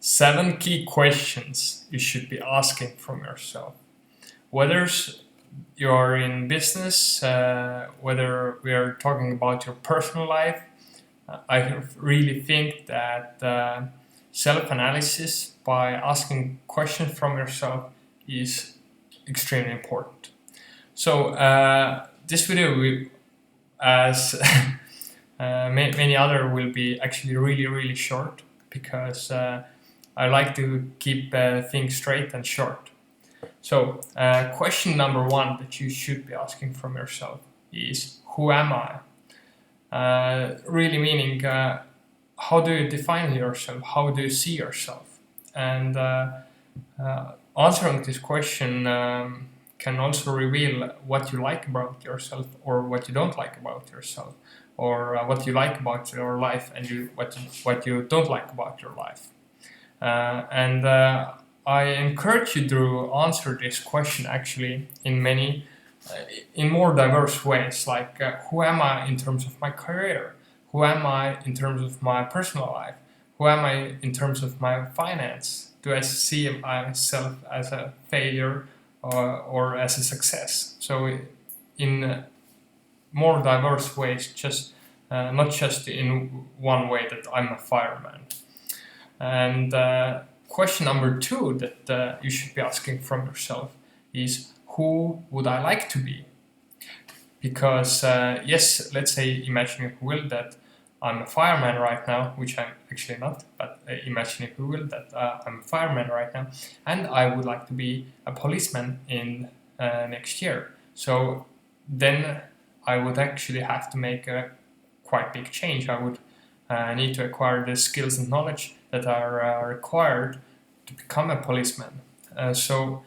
7 key questions you should be asking from yourself. Whether you're in business, whether we are talking about your personal life, I really think that self-analysis by asking questions from yourself is extremely important. So this video, as many other, will be actually really short because I like to keep things straight and short. So question number 1 that you should be asking from yourself is, who am I? Really meaning, how do you define yourself? How do you see yourself? And answering this question can also reveal what you like about yourself or what you don't like about yourself, or what you like about your life and what you don't like about your life. And I encourage you to answer this question actually in more diverse ways, like who am I in terms of my career? Who am I in terms of my personal life? Who am I in terms of my finance? Do I see myself as a failure or as a success? So in more diverse ways, just not just in one way that I'm a fireman. And question number 2 that you should be asking from yourself is, who would I like to be? Because yes, let's say, imagine if you will, that I'm a fireman right now, which I'm actually not, but imagine if you will that I'm a fireman right now, and I would like to be a policeman in next year. So then I would actually have to make a quite big change. I would need to acquire the skills and knowledge that are required to become a policeman. So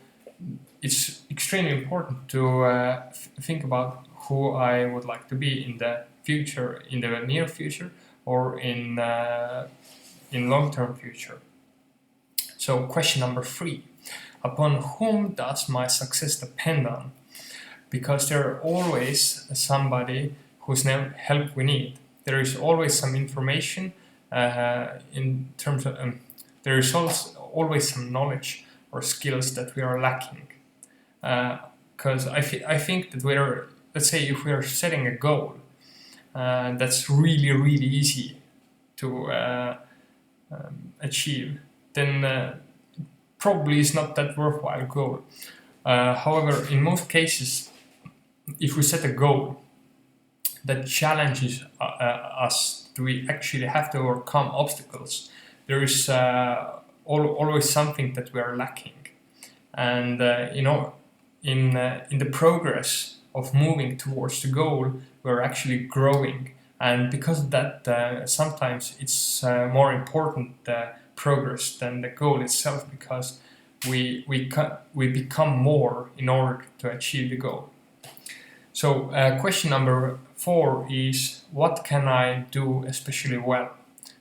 it's extremely important to think about who I would like to be in the future, in the near future, or in long-term future. So question number 3, upon whom does my success depend on? Because there are always somebody whose help we need. There is always some information in terms of there is also always some knowledge or skills that we are lacking. Because I think that let's say if we are setting a goal that's really easy to achieve, then probably it's not that worthwhile goal. However, in most cases, if we set a goal that challenges us, do we actually have to overcome obstacles? There is always something that we are lacking, and in the progress of moving towards the goal, we're actually growing, and because of that, sometimes it's more important progress than the goal itself, because we become more in order to achieve the goal. So question number 4 is, what can I do especially well?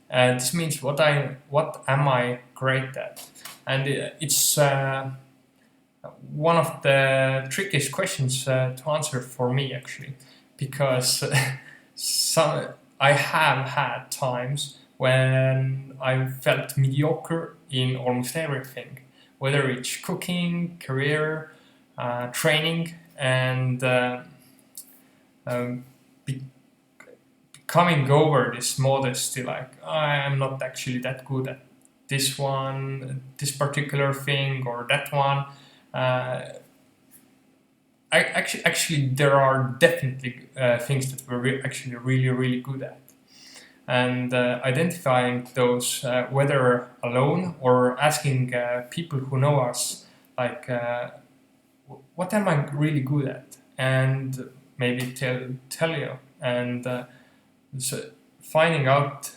This means what am I great at? And it's one of the trickiest questions to answer for me, actually, because I have had times when I felt mediocre in almost everything, whether it's cooking, career, training, and becoming over this modesty, like I am not actually that good at this particular thing, or that one. Actually, there are definitely things that we're actually really good at, and identifying those, whether alone or asking people who know us, like what am I really good at, and maybe tell you, and so finding out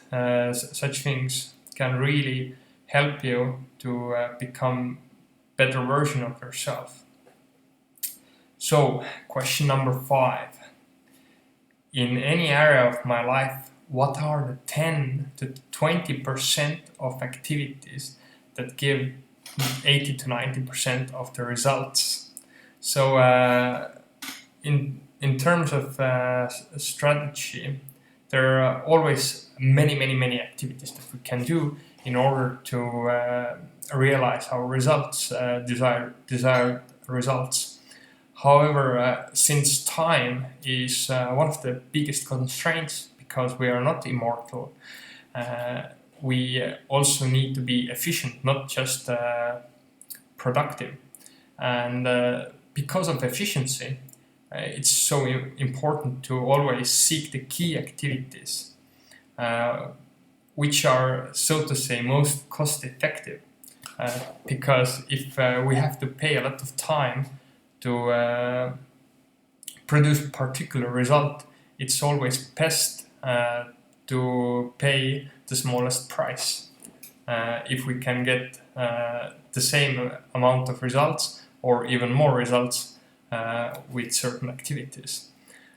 such things can really help you to become better version of yourself. So question number 5, in any area of my life, what are the 10 to 20% of activities that give 80 to 90% of the results? So in terms of strategy, there are always many activities that we can do in order to realize our results, desired results. However, since time is one of the biggest constraints, because we are not immortal, we also need to be efficient, not just productive. And because of efficiency, it's so important to always seek the key activities which are, so to say, most cost effective. Because if we have to pay a lot of time to produce a particular result, it's always best to pay the smallest price. If we can get the same amount of results or even more results with certain activities.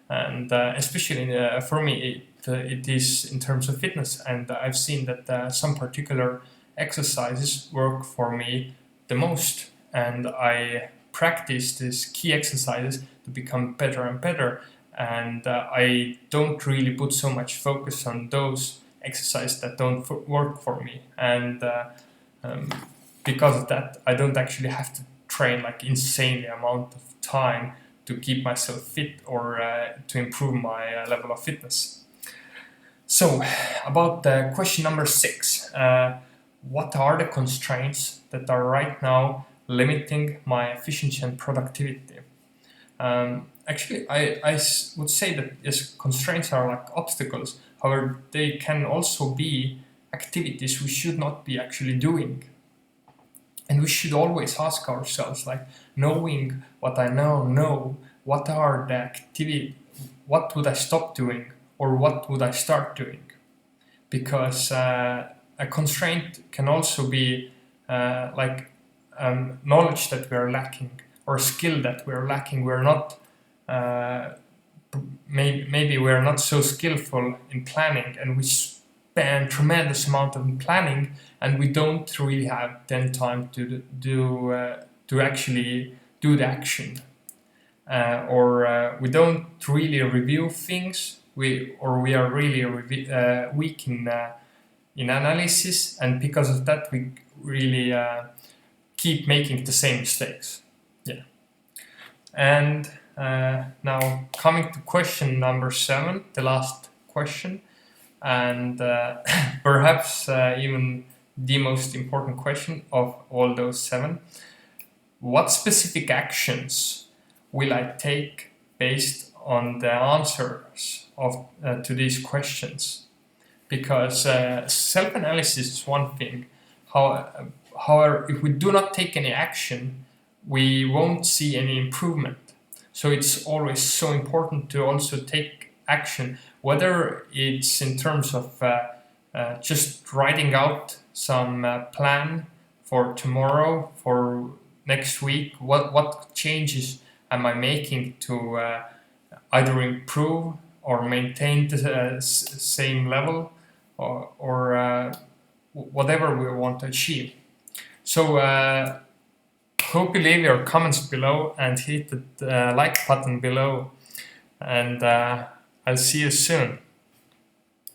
And especially for me, it is in terms of fitness, and I've seen that some particular exercises work for me the most, and I practice these key exercises to become better and better, and I don't really put so much focus on those exercises that don't work for me, and because of that I don't actually have to train like insanely amount of time to keep myself fit or to improve my level of fitness. So about question number 6, what are the constraints that are right now limiting my efficiency and productivity? Actually, I would say that yes, constraints are like obstacles. However, they can also be activities we should not be actually doing. And we should always ask ourselves, like, knowing what I now know, what are the activity, what would I stop doing, or what would I start doing? Because a constraint can also be like knowledge that we are lacking, or skill that we are lacking. We're not maybe we're not so skillful in planning, and we spend tremendous amount of planning, and we don't really have then time to actually do the action, or we don't really review things. We are really weak in analysis, and because of that we really keep making the same mistakes. Yeah. And now coming to question number 7, the last question, and perhaps even the most important question of all those 7. What specific actions will I take based on the answers of to these questions? Because self-analysis is one thing. However, if we do not take any action, we won't see any improvement. So it's always so important to also take action, whether it's in terms of just writing out some plan for tomorrow, for next week. What changes am I making to either improve or maintain the same level, or whatever we want to achieve. So hope you leave your comments below and hit the like button below, and I'll see you soon.